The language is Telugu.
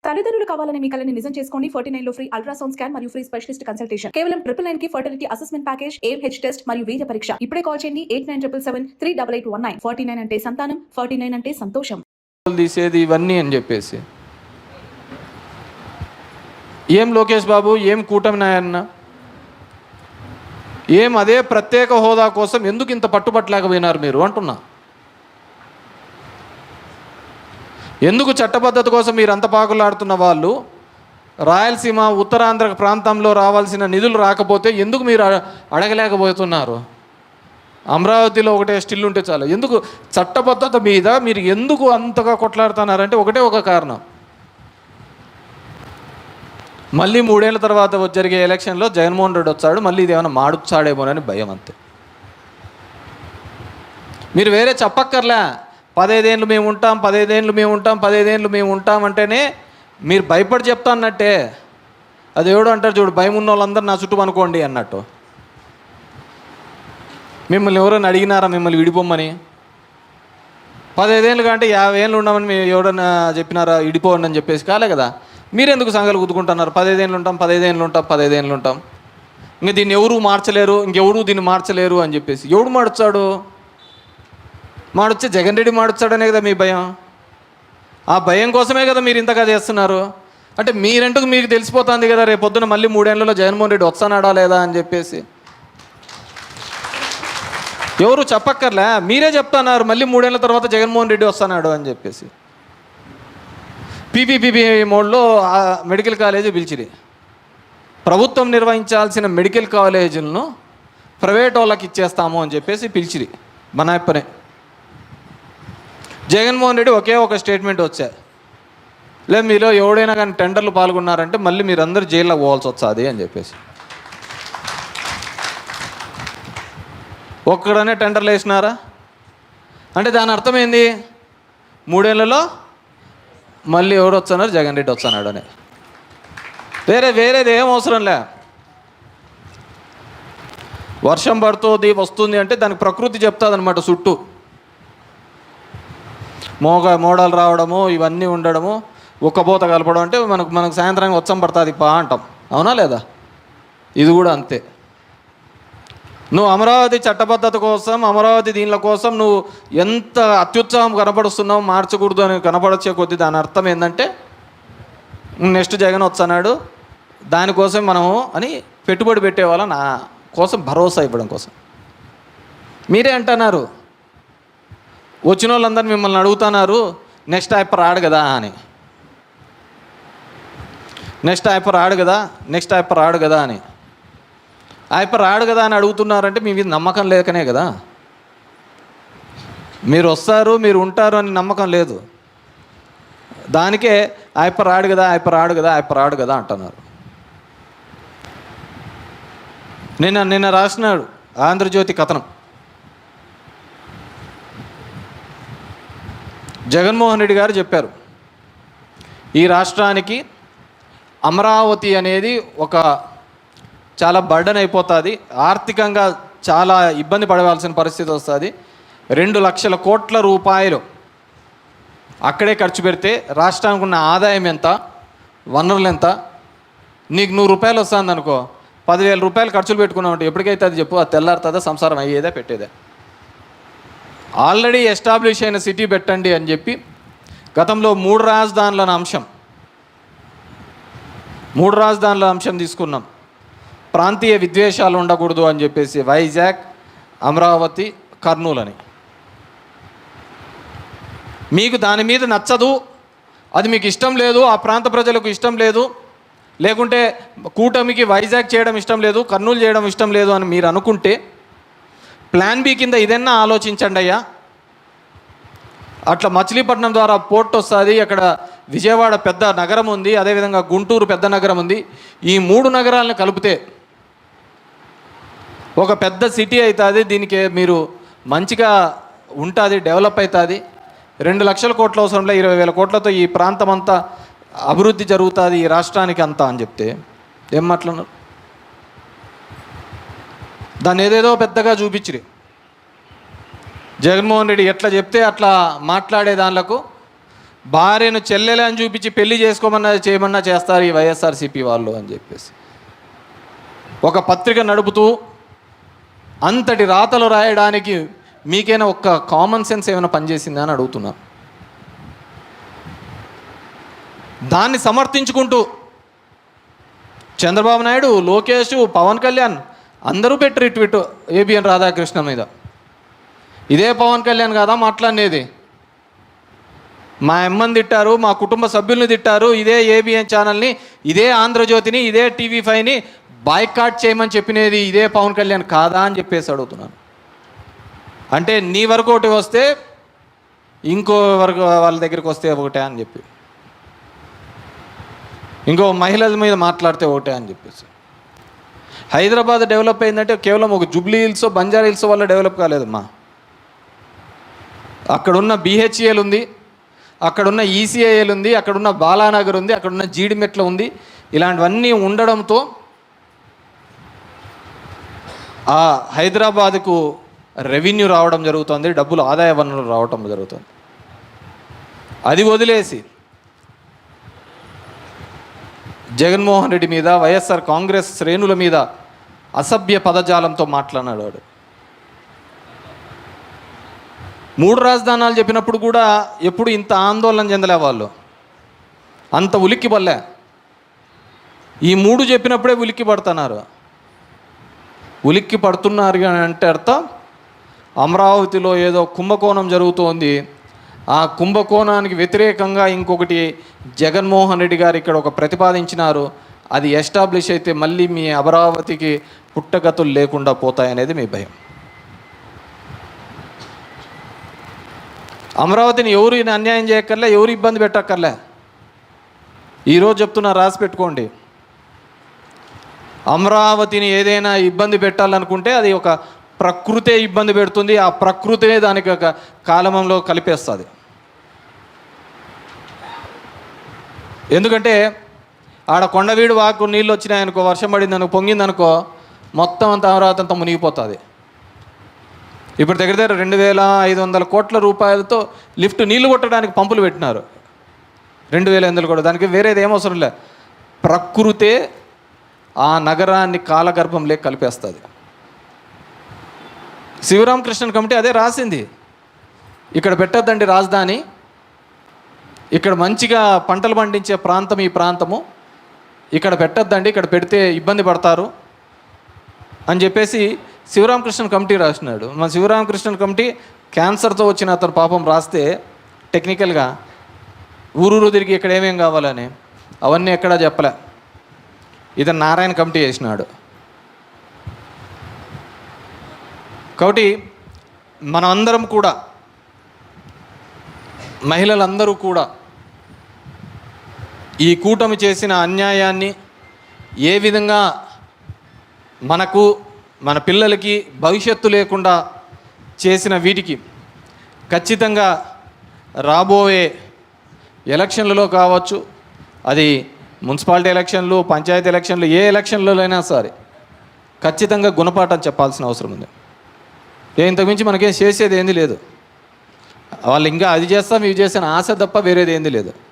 తల్లిదండ్రులు కావాలని మీ కలని నిజం చేసుకోండి. 49 లో ఫ్రీ అల్ట్రాసౌండ్ స్కాన్ మరియు ఫ్రీ స్పెషలిస్ట్ కన్సల్టేషన్. కేవలం 999 కి fertility assessment package, AMH test మరియు వీర్య పరీక్ష. ఇప్పుడే కాల్ చేయండి 8977738819. 49 అంటే సంతానం, 49 అంటే సంతోషం. తీసేది ఇవన్నీ అని చెప్పేసి ఏం లోకేష్ బాబు, ఏం కూటమి నాయన్న, ఏం అదే ప్రత్యేక హోదా కోసం ఎందుకు ఇంత పట్టుబట్టలేకపోయినారు మీరు అంటున్నా. ఎందుకు చట్టబద్ధత కోసం మీరు అంత పాకులాడుతున్న వాళ్ళు రాయలసీమ ఉత్తరాంధ్ర ప్రాంతంలో రావాల్సిన నిధులు రాకపోతే ఎందుకు మీరు అడగలేకపోతున్నారు? అమరావతిలో ఒకటే స్టిల్ ఉంటే చాలు. ఎందుకు చట్టబద్ధత మీద మీరు ఎందుకు అంతగా కొట్లాడుతున్నారంటే ఒకటే ఒక కారణం, మళ్ళీ 3 ఏళ్ల తర్వాత జరిగే ఎలక్షన్లో జగన్మోహన్ రెడ్డి వచ్చాడు, మళ్ళీ ఇది ఏమైనా మాడుచాడేమోనని భయం అంతే. మీరు వేరే చెప్పక్కర్లే. 15 ఏళ్ళు మేము ఉంటాం, 15 ఏళ్ళు మేము ఉంటాం, 15 ఏళ్ళు మేము ఉంటాం అంటేనే మీరు భయపడి చెప్తా అన్నట్టే. అది ఎవడో అంటారు చూడు, భయం ఉన్న వాళ్ళందరూ నా చుట్టూ అనుకోండి అన్నట్టు. మిమ్మల్ని ఎవరైనా అడిగినారా మిమ్మల్ని విడిపోమ్మని? 15 ఏళ్ళు కంటే 50 ఏళ్ళు ఉండమని మేము ఎవడన్నా చెప్పినారా విడిపోండి అని చెప్పేసి? కాలే కదా. మీరెందుకు సంఘాలు గుద్దుకుంటున్నారు? 15 ఏళ్ళు ఉంటాం, 15 ఏళ్ళు ఉంటాం, 15 ఏళ్ళు ఉంటాం, ఇంక దీన్ని ఎవరు మార్చలేరు, ఇంకెవరు దీన్ని మార్చలేరు అని చెప్పేసి. ఎవడు మాడుచాడు? మాడొచ్చే జగన్ రెడ్డి మాడొచ్చాడనే కదా మీ భయం. ఆ భయం కోసమే కదా మీరు ఇంతగా చేస్తున్నారు. అంటే మీరెందుకు మీకు తెలిసిపోతుంది కదా రేపు పొద్దున మళ్ళీ 3 ఏళ్లలో జగన్మోహన్ రెడ్డి వస్తానాడా లేదా అని చెప్పేసి. ఎవరు చెప్పక్కర్లే, మీరే చెప్తున్నారు మళ్ళీ 3 ఏళ్ల తర్వాత జగన్మోహన్ రెడ్డి వస్తానాడు అని చెప్పేసి. పీపీపీ మోడ్లో మెడికల్ కాలేజీ పిలిచిరి. ప్రభుత్వం నిర్వహించాల్సిన మెడికల్ కాలేజీలను ప్రైవేట్ వాళ్ళకి ఇచ్చేస్తాము అని చెప్పేసి పిలిచిరి. మనాయప్పనే జగన్మోహన్ రెడ్డి ఒకే ఒక స్టేట్మెంట్ వచ్చా, లేదు మీలో ఎవడైనా కానీ టెండర్లు పాల్గొన్నారంటే మళ్ళీ మీరందరూ జైల్లో పోవాల్సి వస్తుంది అని చెప్పేసి. ఒక్కడనే టెండర్లు వేసినారా అంటే దాని అర్థం ఏంది? 3 ఏళ్లలో మళ్ళీ ఎవరు వస్తున్నారు? జగన్ రెడ్డి వస్తున్నాడు అని. వేరేది ఏం అవసరం లే. వర్షం పడుతుంది వస్తుంది అంటే దానికి ప్రకృతి చెప్తుంది అనమాట. చుట్టూ మోడాలు రావడము, ఇవన్నీ ఉండడము, ఒక్కపోత కలపడం అంటే మనకు సాయంత్రానికి వచ్చం పడుతుంది పా అంటాం, అవునా లేదా? ఇది కూడా అంతే. నువ్వు అమరావతి చట్టబద్ధత కోసం, అమరావతి దీనిల కోసం నువ్వు ఎంత అత్యుత్సాహం కనపడుస్తున్నావు, మార్చకూడదు అని కనపడచ్చే కొద్దీ దాని అర్థం ఏంటంటే నెక్స్ట్ జగన్ వస్తున్నాడు, దానికోసం మనము అని పెట్టుబడి పెట్టేవాళ్ళ నా కోసం భరోసా ఇవ్వడం కోసం. మీరే అంటున్నారు, వచ్చిన వాళ్ళందరూ మిమ్మల్ని అడుగుతున్నారు నెక్స్ట్ ఆయప్ప రాడు కదా అని, నెక్స్ట్ ఆయప్ప రాడు కదా, నెక్స్ట్ ఆయప్ప రాడు కదా అని. ఆయప్ప రాడు కదా అని అడుగుతున్నారంటే మీ మీద నమ్మకం లేకనే కదా. మీరు వస్తారు, మీరు ఉంటారు అని నమ్మకం లేదు. దానికే ఆయప్ప రాడు కదా, ఆయప్ప రాడు కదా, ఆయప్ప రాడు కదా అంటున్నారు. నిన్న రాసినాడు ఆంధ్రజ్యోతి కథనం. జగన్మోహన్ రెడ్డి గారు చెప్పారు, ఈ రాష్ట్రానికి అమరావతి అనేది ఒక చాలా బర్డన్ అయిపోతుంది, ఆర్థికంగా చాలా ఇబ్బంది పడవలసిన పరిస్థితి వస్తుంది. 2 లక్షల కోట్ల రూపాయలు అక్కడే ఖర్చు పెడితే రాష్ట్రానికి ఉన్న ఆదాయం ఎంత, వనరులు ఎంత? నీకు 100 రూపాయలు వస్తుంది అనుకో, 10,000 రూపాయలు ఖర్చులు పెట్టుకున్నావు అంటే ఎప్పటికైతే అది చెప్పు, అది తెల్లారుతుందా? సంసారం అయ్యేదే పెట్టేదే. ఆల్రెడీ ఎస్టాబ్లిష్ అయిన సిటీ పెట్టండి అని చెప్పి గతంలో 3 రాజధానుల అంశం తీసుకున్నాం. ప్రాంతీయ విద్వేషాలు ఉండకూడదు అని చెప్పేసి వైజాగ్, అమరావతి, కర్నూలు అని. మీకు దాని మీద నచ్చదు, అది మీకు ఇష్టం లేదు, ఆ ప్రాంత ప్రజలకు ఇష్టం లేదు, లేకుంటే కూటమికి వైజాగ్ చేయడం ఇష్టం లేదు, కర్నూలు చేయడం ఇష్టం లేదు అని మీరు అనుకుంటే ప్లాన్ బి కింద ఇదన్నా ఆలోచించండి అయ్యా. అట్లా మచిలీపట్నం ద్వారా పోర్ట్ వస్తుంది, అక్కడ విజయవాడ పెద్ద నగరం ఉంది, అదేవిధంగా గుంటూరు పెద్ద నగరం ఉంది. ఈ 3 నగరాలను కలిపితే ఒక పెద్ద సిటీ అవుతుంది. దీనికి మీరు మంచిగా ఉంటుంది, డెవలప్ అవుతుంది. 2 లక్షల కోట్ల అవసరంలో 20,000 కోట్లతో ఈ ప్రాంతం అంతా అభివృద్ధి జరుగుతుంది ఈ రాష్ట్రానికి అంతా అని చెప్తే ఏం మాట్లాడినారు? దాన్ని ఏదేదో పెద్దగా చూపించిరి. జగన్మోహన్ రెడ్డి ఎట్లా చెప్తే అట్లా మాట్లాడే దానిలకు భార్యను చెల్లెలే అని చూపించి పెళ్లి చేసుకోమన్నా చేయమన్నా చేస్తారు ఈ వైఎస్ఆర్సీపీ వాళ్ళు అని చెప్పేసి ఒక పత్రిక నడుపుతూ అంతటి రాతలు రాయడానికి మీకైనా ఒక్క కామన్ సెన్స్ ఏమైనా పనిచేసిందా అని అడుగుతున్నాను. దాన్ని సమర్థించుకుంటూ చంద్రబాబు నాయుడు, లోకేష్, పవన్ కళ్యాణ్ అందరూ పెట్టరు ట్వీట్ ఏబిఎన్ రాధాకృష్ణ మీద. ఇదే పవన్ కళ్యాణ్ కాదా మాట్లాడేది? మా అమ్మని తిట్టారు, మా కుటుంబ సభ్యుల్ని తిట్టారు, ఇదే ఏబిఎన్ ఛానల్ని, ఇదే ఆంధ్రజ్యోతిని, ఇదే టీవీ5ని బాయ్కాట్ చేయమని చెప్పినది ఇదే పవన్ కళ్యాణ్ కాదా అని చెప్పేసి అడుగుతున్నాను. అంటే నీ వరకు ఒకటి వస్తే ఇంకో వరకు వాళ్ళ దగ్గరికి వస్తే ఒకటే అని చెప్పి, ఇంకో మహిళల మీద మాట్లాడితే ఒకటే అని చెప్పేసి. హైదరాబాద్ డెవలప్ అయిందంటే కేవలం ఒక జూబ్లీ హిల్స్, బంజారా హిల్స్ వల్ల డెవలప్ కాలేదమ్మా. అక్కడున్న బిహెచ్ఏల్ ఉంది, అక్కడున్న ఈసీఐఎల్ ఉంది, అక్కడున్న బాలానగర్ ఉంది, అక్కడున్న జీడిమెట్ల ఉంది. ఇలాంటివన్నీ ఉండడంతో ఆ హైదరాబాద్కు రెవెన్యూ రావడం జరుగుతుంది, డబ్బులు ఆదాయ వనరులు రావటం జరుగుతుంది. అది వదిలేసి జగన్మోహన్ రెడ్డి మీద, వైఎస్ఆర్ కాంగ్రెస్ శ్రేణుల మీద అసభ్య పదజాలంతో మాట్లాడినాడు వాడు. 3 రాజధానాలు చెప్పినప్పుడు కూడా ఎప్పుడు ఇంత ఆందోళన చెందలే వాళ్ళు, అంత ఉలిక్కి పడలే. ఈ 3 చెప్పినప్పుడే ఉలిక్కి పడుతున్నారు. ఉలిక్కి పడుతున్నారు అని అంటే అర్థం అమరావతిలో ఏదో కుంభకోణం జరుగుతోంది. ఆ కుంభకోణానికి వ్యతిరేకంగా ఇంకొకటి జగన్మోహన్ రెడ్డి గారు ఇక్కడ ఒక ప్రతిపాదించినారు. అది ఎస్టాబ్లిష్ అయితే మళ్ళీ మీ అమరావతికి పుట్టగతులు లేకుండా పోతాయనేది మీ భయం. అమరావతిని ఎవరు అన్యాయం చేయక్కర్లే, ఎవరు ఇబ్బంది పెట్టక్కర్లే. ఈరోజు చెప్తున్నా, రాసి పెట్టుకోండి. అమరావతిని ఏదైనా ఇబ్బంది పెట్టాలనుకుంటే అది ఒక ప్రకృతే ఇబ్బంది పెడుతుంది. ఆ ప్రకృతినే దానికి ఒక కాలమంలో కలిపేస్తుంది. ఎందుకంటే ఆడ కొండవీడు వాకు నీళ్ళు వచ్చినాయనుకో, వర్షం పడిందనుకో, పొంగిందనుకో, మొత్తం అంత అమరావతి అంతా మునిగిపోతుంది. ఇప్పుడు దగ్గర 2500 కోట్ల రూపాయలతో లిఫ్ట్ నీళ్లు కొట్టడానికి పంపులు పెట్టినారు. 2500 కూడా, దానికి వేరేది ఏమవసరం లే. ప్రకృతే ఆ నగరాన్ని కాలగర్భంలోకి కలిపేస్తుంది. శివరామకృష్ణన్ కమిటీ అదే రాసింది. ఇక్కడ పెట్టద్దండి రాజధాని, ఇక్కడ మంచిగా పంటలు పండించే ప్రాంతం ఈ ప్రాంతము, ఇక్కడ పెట్టద్దండి, ఇక్కడ పెడితే ఇబ్బంది పడతారు అని చెప్పేసి శివరామకృష్ణన్ కమిటీ రాసినాడు. మన శివరామకృష్ణన్ కమిటీ క్యాన్సర్తో వచ్చిన అతను పాపం రాస్తే టెక్నికల్గా ఊరూరు తిరిగి ఇక్కడ ఏమేం కావాలని అవన్నీ ఎక్కడా చెప్పలే. ఇతను నారాయణ కమిటీ చేసినాడు. కాబట్టి మనమందరం కూడా, మహిళలందరూ కూడా ఈ కూటమి చేసిన అన్యాయాన్ని, ఏ విధంగా మనకు, మన పిల్లలకి భవిష్యత్తు లేకుండా చేసిన వీటికి ఖచ్చితంగా రాబోయే ఎలక్షన్లలో కావచ్చు, అది మున్సిపాలిటీ ఎలక్షన్లు, పంచాయతీ ఎలక్షన్లు, ఏ ఎలక్షన్లైనా సరే ఖచ్చితంగా గుణపాఠం చెప్పాల్సిన అవసరం ఉంది. ఇంతకుమించి మనకేం చేసేది ఏంది లేదు. వాళ్ళు ఇంకా అది చేస్తాం, ఇవి చేస్తాను ఆశ తప్ప వేరేది ఏంది లేదు.